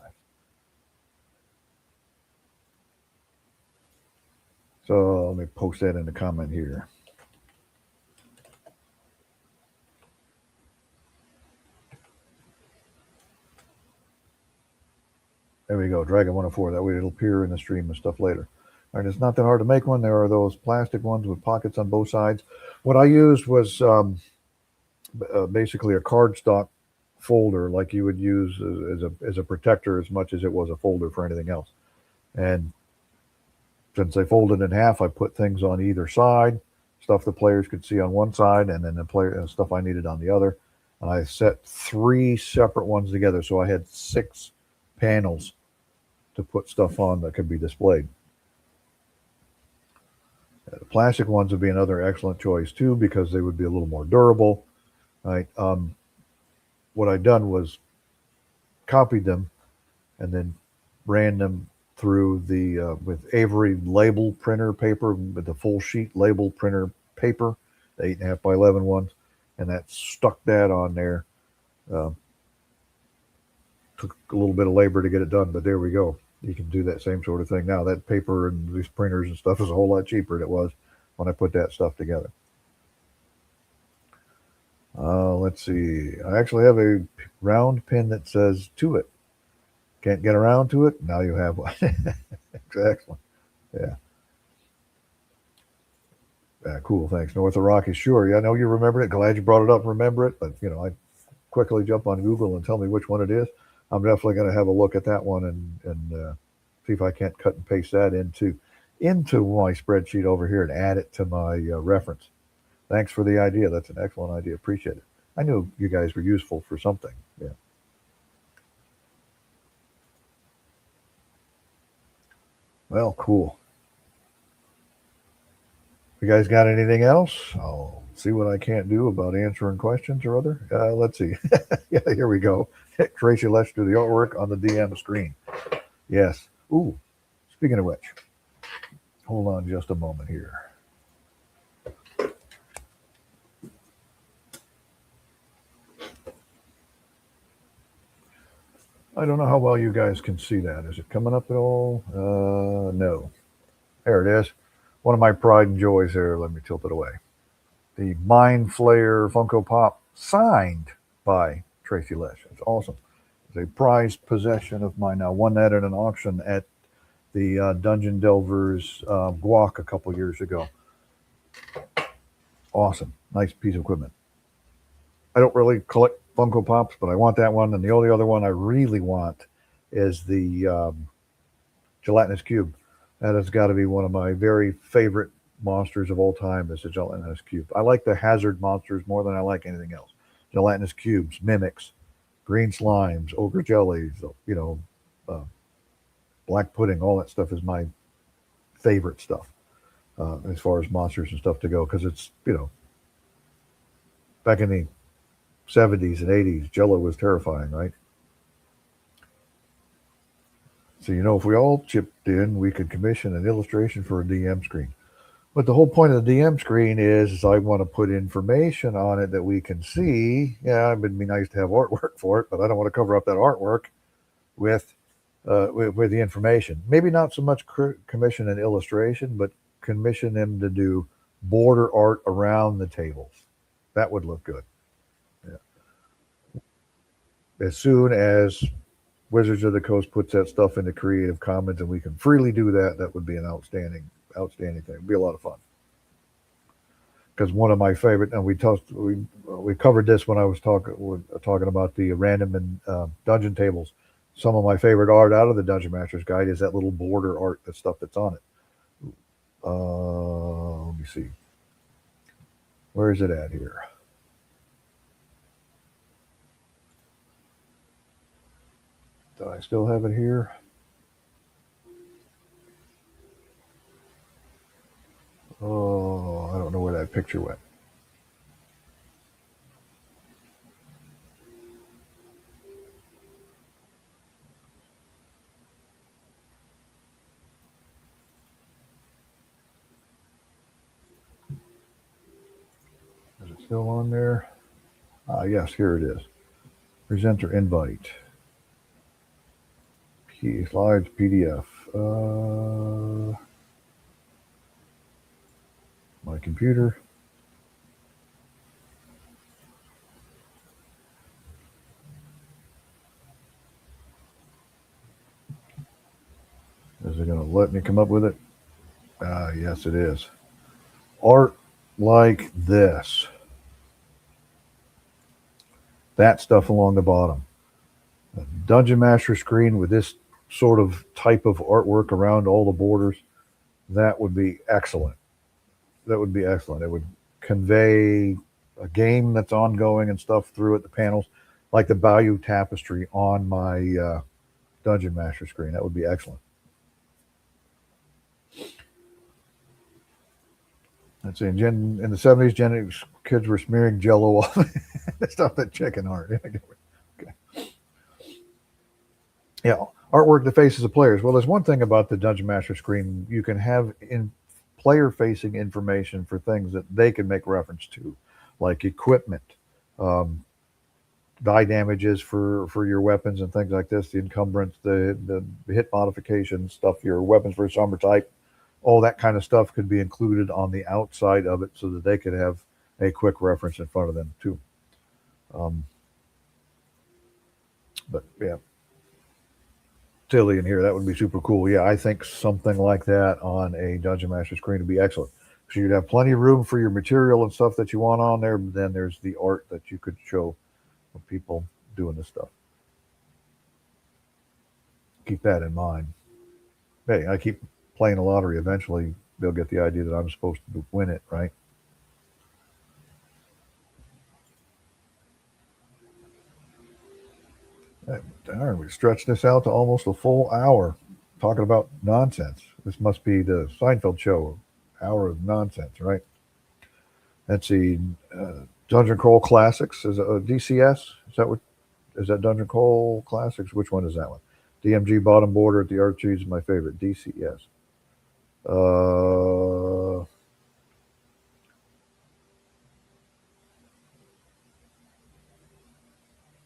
So let me post that in the comment here. There we go, Dragon 104. That way it'll appear in the stream and stuff later. All right, it's not that hard to make one. There are those plastic ones with pockets on both sides. What I used was basically a cardstock folder, like you would use as a protector, as much as it was a folder for anything else. And since they folded in half, I put things on either side, stuff the players could see on one side, and then the player stuff I needed on the other. And I set 3 separate ones together, so I had 6 panels to put stuff on that could be displayed. The plastic ones would be another excellent choice too, because they would be a little more durable. Right. What I'd done was copied them and then ran them through the with Avery label printer paper, with the full sheet label printer paper, the 8.5 by 11 ones, and that stuck that on there. Took a little bit of labor to get it done, but there we go. You can do that same sort of thing now. That paper and these printers and stuff is a whole lot cheaper than it was when I put that stuff together. Let's see. I actually have a round pin that says "to it." Can't get around to it. Now you have one. Excellent. Yeah. Cool, thanks. North of Rockies, sure. Yeah, I know you remember it. Glad you brought it up. Remember it, but I quickly jump on Google and tell me which one it is. I'm definitely going to have a look at that one and see if I can't cut and paste that into my spreadsheet over here and add it to my reference. Thanks for the idea. That's an excellent idea. Appreciate it. I knew you guys were useful for something. Yeah. Well, cool. You guys got anything else? I'll see what I can't do about answering questions or other. Let's see. Yeah, here we go. Tracy Let's do the artwork on the DM screen. Yes. Ooh, speaking of which, hold on just a moment here. I don't know how well you guys can see that. Is it coming up at all? No. There it is. One of my pride and joys here. Let me tilt it away. The Mind Flayer Funko Pop signed by Tracy Lesh. It's awesome. It's a prized possession of mine now. Won that at an auction at the Dungeon Delvers Guac a couple years ago. Awesome. Nice piece of equipment. I don't really collect Funko Pops, but I want that one. And the only other one I really want is the gelatinous cube. That has got to be one of my very favorite monsters of all time is the gelatinous cube. I like the hazard monsters more than I like anything else. Gelatinous cubes, mimics, green slimes, ogre jellies, uh, black pudding, all that stuff is my favorite stuff as far as monsters and stuff to go because it's, back in the 70s and 80s, Jello was terrifying, right? So, if we all chipped in, we could commission an illustration for a DM screen. But the whole point of the DM screen is I want to put information on it that we can see. Yeah, it would be nice to have artwork for it, but I don't want to cover up that artwork with the information. Maybe not so much commission an illustration, but commission them to do border art around the tables. That would look good. Yeah. As soon as Wizards of the Coast puts that stuff into Creative Commons and we can freely do that, that would be an outstanding thing. It'd be a lot of fun. Because one of my favorite, and we covered this when I was talking about the random and dungeon tables. Some of my favorite art out of the Dungeon Master's Guide is that little border art, the stuff that's on it. Let me see. Where is it at here? Do I still have it here? Oh, I don't know where that picture went. Is it still on there? Yes, here it is. Presenter invite. Key slides PDF. My computer. Is it going to let me come up with it? Yes, it is. Art like this. That stuff along the bottom. A Dungeon Master screen with this sort of type of artwork around all the borders. That would be excellent. That would be excellent. It would convey a game that's ongoing and stuff through it, the panels, like the Bayou Tapestry on my Dungeon Master screen. That would be excellent. Let's see. In the 70s, kids were smearing Jello off stuff that chicken art. Okay. Yeah, artwork that faces the players. Well, there's one thing about the Dungeon Master screen. You can have in player-facing information for things that they can make reference to, like equipment, um, die damages for your weapons and things like this, the encumbrance, the hit modifications, stuff, your weapons for summer type, all that kind of stuff could be included on the outside of it so that they could have a quick reference in front of them too. Um, but yeah, Tilly in here, that would be super cool. Yeah, I think something like that on a Dungeon Master screen would be excellent So you'd have plenty of room for your material and stuff that you want on there. But then there's the art that you could show of people doing this stuff. Keep that in mind. Hey, I keep playing the lottery. Eventually, they'll get the idea that I'm supposed to win it, right? Darn, we stretched this out to almost a full hour talking about nonsense. This must be the Seinfeld show, hour of nonsense, right? Let's see. Dungeon Crawl Classics is a DCS. Is that what? Is that Dungeon Crawl Classics? Which one is that one? DMG Bottom Border at the Archies is my favorite. DCS. Uh,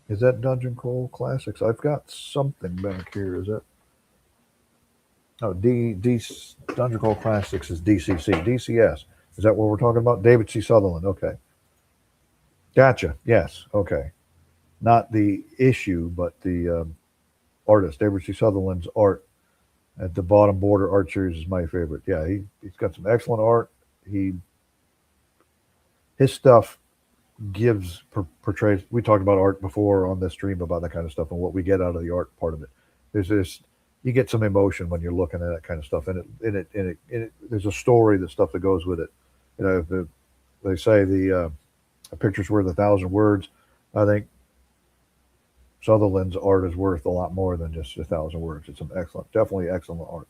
is that Dungeon Crawl Classics? I've got something back here. Is that? Oh, Dungeon Crawl Classics is DCC. DCS. Is that what we're talking about? David C. Sutherland. Okay. Gotcha. Yes. Okay. Not the issue, but the artist. David C. Sutherland's art at the Bottom Border Art Series is my favorite. Yeah, he's got some excellent art. He his stuff portrays. We talked about art before on this stream about that kind of stuff and what we get out of the art part of it. There's this you get some emotion when you're looking at that kind of stuff, and there's a story, the stuff that goes with it. You know, they say a picture's worth 1,000 words. I think Sutherland's art is worth a lot more than just 1,000 words. It's some excellent, definitely excellent art.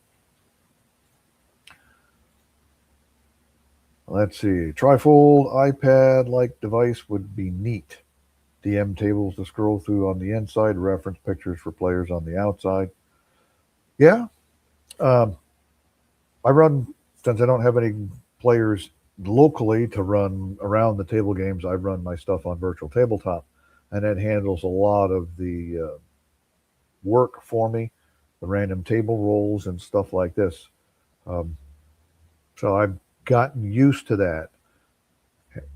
Let's see. Trifold iPad-like device would be neat. DM tables to scroll through on the inside, reference pictures for players on the outside. Yeah. Um, I run, since I don't have any players locally to run around the table games, I run my stuff on virtual tabletop, and that handles a lot of the work for me, the random table rolls and stuff like this. Um, so I've gotten used to that.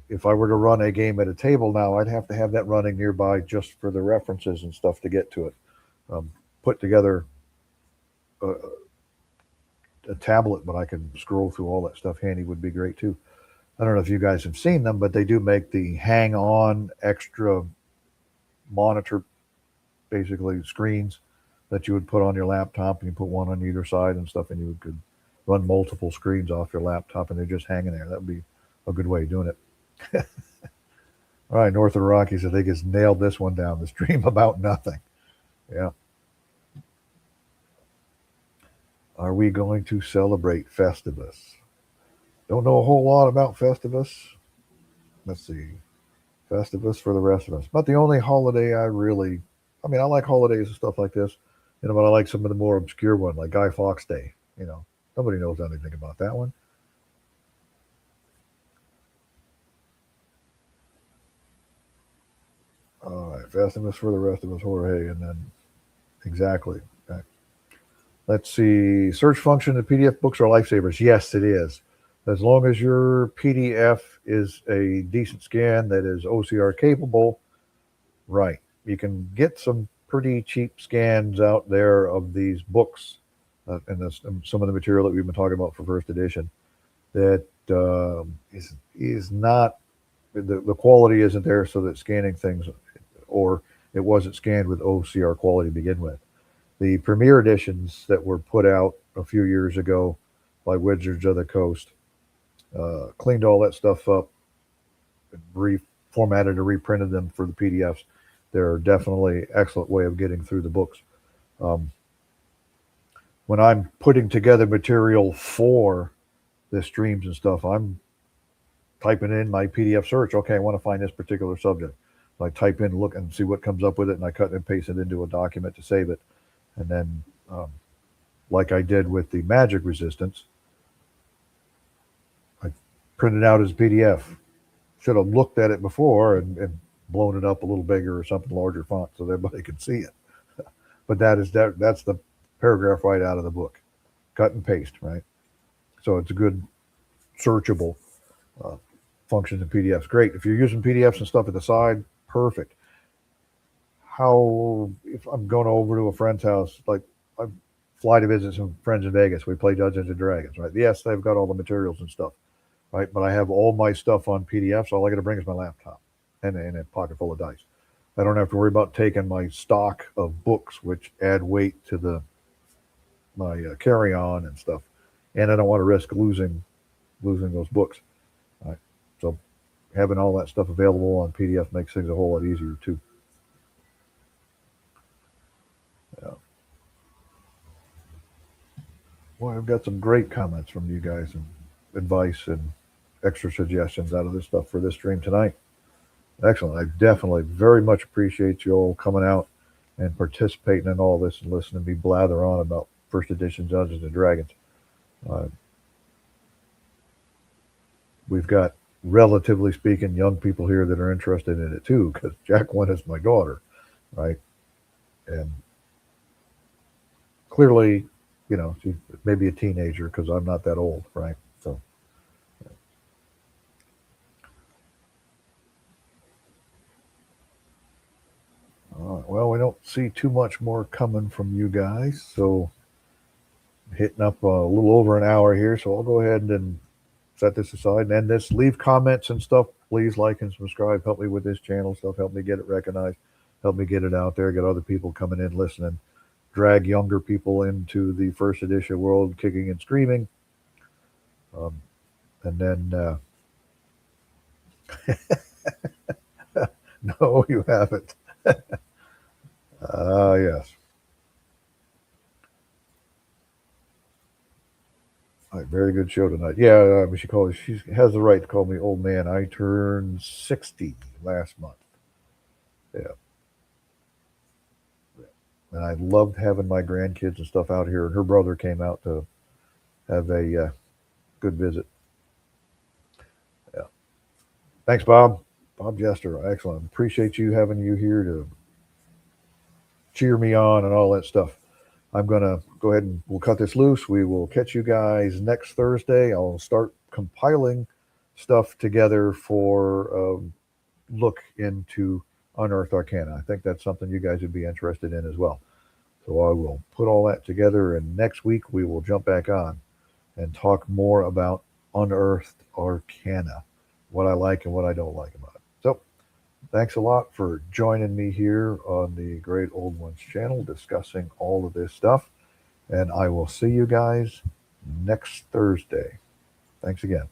If I were to run a game at a table now, I'd have to have that running nearby just for the references and stuff to get to it. Put together a, a tablet, but I can scroll through all that stuff handy would be great too. I don't know if you guys have seen them, but they do make the hang on extra monitor, basically screens that you would put on your laptop, and you put one on either side and stuff, and you could run multiple screens off your laptop, and they're just hanging there. That would be a good way of doing it. All right, North of the Rockies, I think has nailed this one down. The stream about nothing. Yeah. Are we going to celebrate Festivus? Don't know a whole lot about Festivus. Let's see. Festivus for the rest of us. But the only holiday I like holidays and stuff like this, but I like some of the more obscure ones, like Guy Fawkes Day. Nobody knows anything about that one. All right, Festivus for the rest of us, Jorge, and then exactly. Okay. Let's see. Search function in PDF books are lifesavers. Yes, it is. As long as your PDF is a decent scan that is OCR capable, right. You can get some pretty cheap scans out there of these books and some of the material that we've been talking about for first edition that is not, the quality isn't there, so that scanning things, or it wasn't scanned with OCR quality to begin with. The premier editions that were put out a few years ago by Wizards of the Coast cleaned all that stuff up, reformatted or reprinted them for the PDFs. They're definitely an excellent way of getting through the books. When I'm putting together material for the streams and stuff, I'm typing in my PDF search. Okay, I want to find this particular subject. So I type in, look, and see what comes up with it, and I cut and paste it into a document to save it. And then, like I did with the magic resistance, I printed it out as a PDF. Should have looked at it before and blown it up a little bigger or something larger font so that everybody could see it. But that's the paragraph right out of the book, cut and paste, right? So it's a good searchable function in PDFs. Great. If you're using PDFs and stuff at the side, perfect. If I'm going over to a friend's house, like I fly to visit some friends in Vegas, we play Dungeons and Dragons, right? Yes, they've got all the materials and stuff. right? But I have all my stuff on PDF, so all I got to bring is my laptop and a pocket full of dice. I don't have to worry about taking my stock of books, which add weight to the my carry on and stuff, and I don't want to risk losing those books. Right? So having all that stuff available on PDF makes things a whole lot easier too. Yeah. Well, I've got some great comments from you guys and advice and extra suggestions out of this stuff for this stream tonight. Excellent. I definitely very much appreciate you all coming out and participating in all this and listening to me blather on about first edition Dungeons and Dragons. Uh, we've got, relatively speaking, young people here that are interested in it too, because Jacqueline is my daughter, right? And clearly, she's maybe a teenager because I'm not that old, right? So, well, we don't see too much more coming from you guys, so hitting up a little over an hour here, so I'll go ahead and set this aside and end this. Leave comments and stuff. Please like and subscribe. Help me with this channel stuff. Help me get it recognized. Help me get it out there. Get other people coming in, listening. Drag younger people into the first edition world, kicking and screaming. And then, no, you haven't. Yes. All right, very good show tonight. Yeah, she has the right to call me old man. I turned 60 last month. Yeah. And I loved having my grandkids and stuff out here. And her brother came out to have a good visit. Yeah. Thanks, Bob. Bob Jester. Excellent. Appreciate you having you here to cheer me on and all that stuff. I'm going to go ahead and we'll cut this loose. We will catch you guys next Thursday. I'll start compiling stuff together for look into Unearthed Arcana. I think that's something you guys would be interested in as well. So I will put all that together, and next week we will jump back on and talk more about Unearthed Arcana, what I like and what I don't like about it. So thanks a lot for joining me here on the Great Old Ones channel discussing all of this stuff. And I will see you guys next Thursday. Thanks again.